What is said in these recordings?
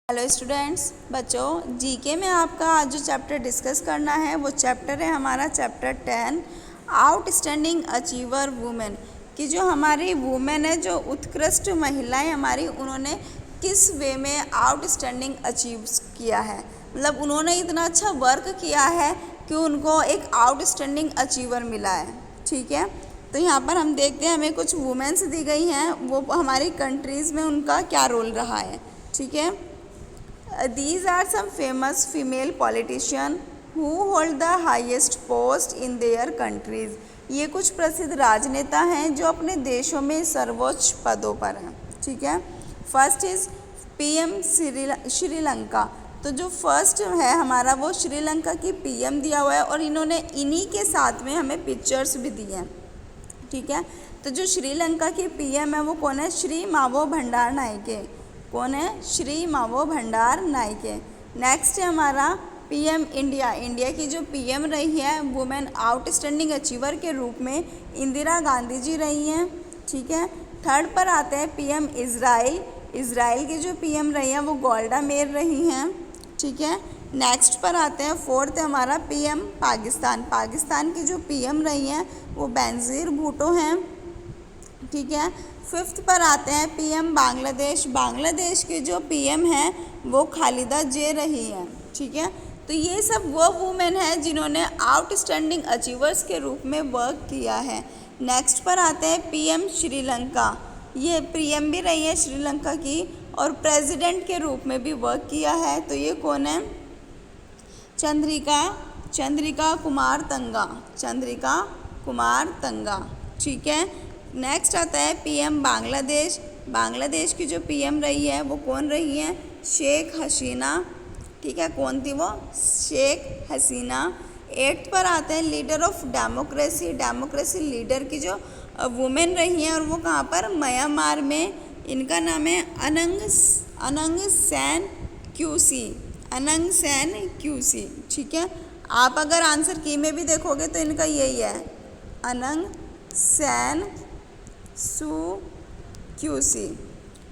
Hello students, बच्चों GK में आपका आज जो चैप्टर डिस्कस करना है वो चैप्टर है हमारा चैप्टर 10 आउटस्टैंडिंग अचीवर वुमेन। कि जो हमारी वुमेन है, जो उत्कृष्ट महिलाएं हमारी, उन्होंने किस वे में आउटस्टैंडिंग अचीव किया है। मतलब उन्होंने इतना अच्छा वर्क किया है कि उनको एक आउटस्टैंडिंग अचीवर मिला है। ठीक है, तो यहाँ पर हम देखते हैं, हमें कुछ वुमेन्स दी गई हैं, वो हमारी कंट्रीज़ में उनका क्या रोल रहा है। ठीक है, these are some famous female politician who hold the highest post in their countries। ये कुछ प्रसिद्ध राजनेता हैं जो अपने देशों में सर्वोच्च पदों पर हैं। ठीक है, फर्स्ट इज पीएम श्रीलंका। तो जो फर्स्ट है हमारा वो श्रीलंका की पीएम दिया हुआ है और इन्होंने इन्हीं के साथ में हमें पिक्चर्स भी दी हैं। ठीक है, तो जो श्रीलंका की पीएम है वो कौन है? श्री मावो भंडार नायके। कौन है? श्री मावो भंडार नायके। नेक्स्ट है हमारा पीएम इंडिया। इंडिया की जो पीएम रही है वुमेन आउटस्टैंडिंग अचीवर के रूप में इंदिरा गांधी जी रही हैं। ठीक है, थर्ड पर आते हैं पीएम इजराइल। इजराइल की जो पीएम रही है वो गोल्डा मेयर रही हैं। ठीक है, नेक्स्ट पर आते हैं, फोर्थ है हमारा पीएम पाकिस्तान। पाकिस्तान की जो पीएम रही हैं वो बेनज़ीर भुट्टो हैं। ठीक है, फिफ्थ पर आते हैं पीएम बांग्लादेश। बांग्लादेश की जो पीएम है वो खालिदा जे रही है। ठीक है, तो ये सब वो वुमेन है जिन्होंने आउटस्टैंडिंग अचीवर्स के रूप में वर्क किया है। नेक्स्ट पर आते हैं पीएम श्रीलंका। ये पीएम भी रही है श्रीलंका की और प्रेसिडेंट के रूप में भी वर्क किया है। तो ये कौन है? चंद्रिका कुमार तंगा। चंद्रिका कुमार तंगा। ठीक है, नेक्स्ट आता है पीएम बांग्लादेश। बांग्लादेश की जो पीएम रही है वो कौन रही है? शेख हसीना। ठीक है, कौन थी वो? शेख हसीना। एट्थ पर आते हैं leader of democracy. Democracy leader की जो वुमेन रही हैं और वो कहाँ पर? म्यांमार में। इनका नाम है अनंग सैन क्यूसी। अनंग सैन क्यूसी। ठीक है, आप अगर आंसर की में भी देखोगे तो इनका यही है, अनंग सैन सू क्यूसी।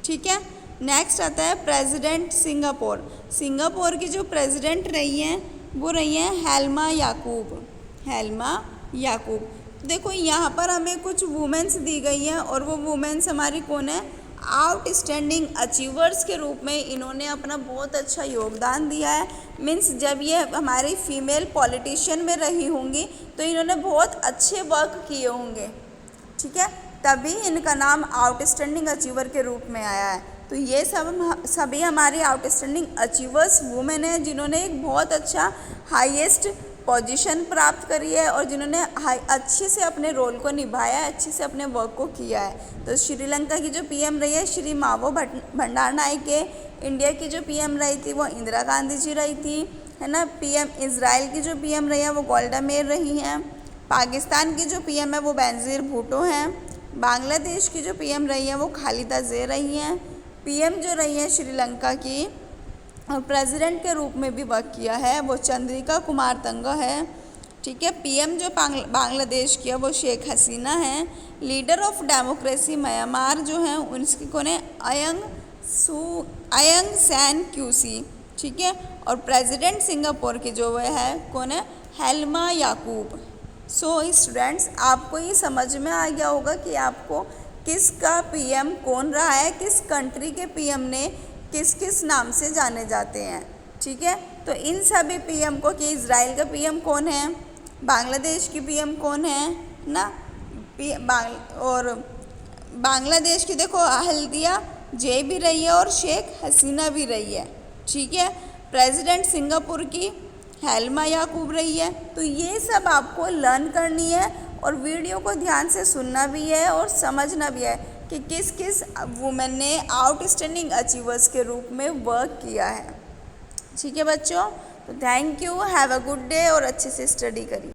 ठीक है, नेक्स्ट आता है प्रेसिडेंट सिंगापुर। सिंगापुर की जो प्रेसिडेंट रही हैं वो रही हैं हेल्मा याकूब। हेल्मा याकूब। देखो यहाँ पर हमें कुछ वुमेन्स दी गई हैं और वो वुमेन्स हमारी कौन है? आउटस्टैंडिंग अचीवर्स के रूप में इन्होंने अपना बहुत अच्छा योगदान दिया है। मीन्स जब ये हमारी फीमेल पॉलिटिशियन में रही होंगी तो इन्होंने बहुत अच्छे वर्क किए होंगे। ठीक है, तभी इनका नाम आउटस्टैंडिंग अचीवर के रूप में आया है। तो ये सभी हमारी आउटस्टैंडिंग अचीवर्स वुमेन हैं जिन्होंने एक बहुत अच्छा हाईएस्ट पोजीशन प्राप्त करी है और जिन्होंने अच्छे से अपने रोल को निभाया है, अच्छे से अपने वर्क को किया है। तो श्रीलंका की जो पीएम रही है श्री मावो भंडार नायके। इंडिया की जो पीएम रही थी वो इंदिरा गांधी जी रही थी, है ना। पीएम इजराइल की जो पीएम रही है वो गोल्डा मेयर रही हैं। पाकिस्तान की जो पीएम है वो बेनज़ीर भुट्टो हैं। बांग्लादेश की जो पीएम रही है वो खालिदा जे रही हैं। पीएम जो रही है श्रीलंका की और प्रेसिडेंट के रूप में भी वर्क किया है वो चंद्रिका कुमार तंगा है। ठीक है, पीएम जो बांग्लादेश की है वो शेख हसीना है। लीडर ऑफ डेमोक्रेसी म्यांमार जो हैं उनकी कौन है? अयंग सैन क्यूसी। ठीक है, और प्रेसिडेंट सिंगापुर की जो वह है कौन है? हेल्मा याकूब। सो स्टूडेंट्स, आपको ये समझ में आ गया होगा कि आपको किसका पीएम कौन रहा है, किस कंट्री के पीएम ने किस किस नाम से जाने जाते हैं। ठीक है, तो इन सभी पीएम को, कि इजराइल का पीएम कौन है, बांग्लादेश की पीएम कौन है ना, और बांग्लादेश की देखो हल्दिया जे भी रही है और शेख हसीना भी रही है। ठीक है, प्रेसिडेंट सिंगापुर की हेल्मा याकूब रही है। तो ये सब आपको लर्न करनी है और वीडियो को ध्यान से सुनना भी है और समझना भी है कि किस किस वुमेन ने आउटस्टैंडिंग अचीवर्स के रूप में वर्क किया है। ठीक है बच्चों, तो thank you, have a good day और अच्छे से स्टडी करिए।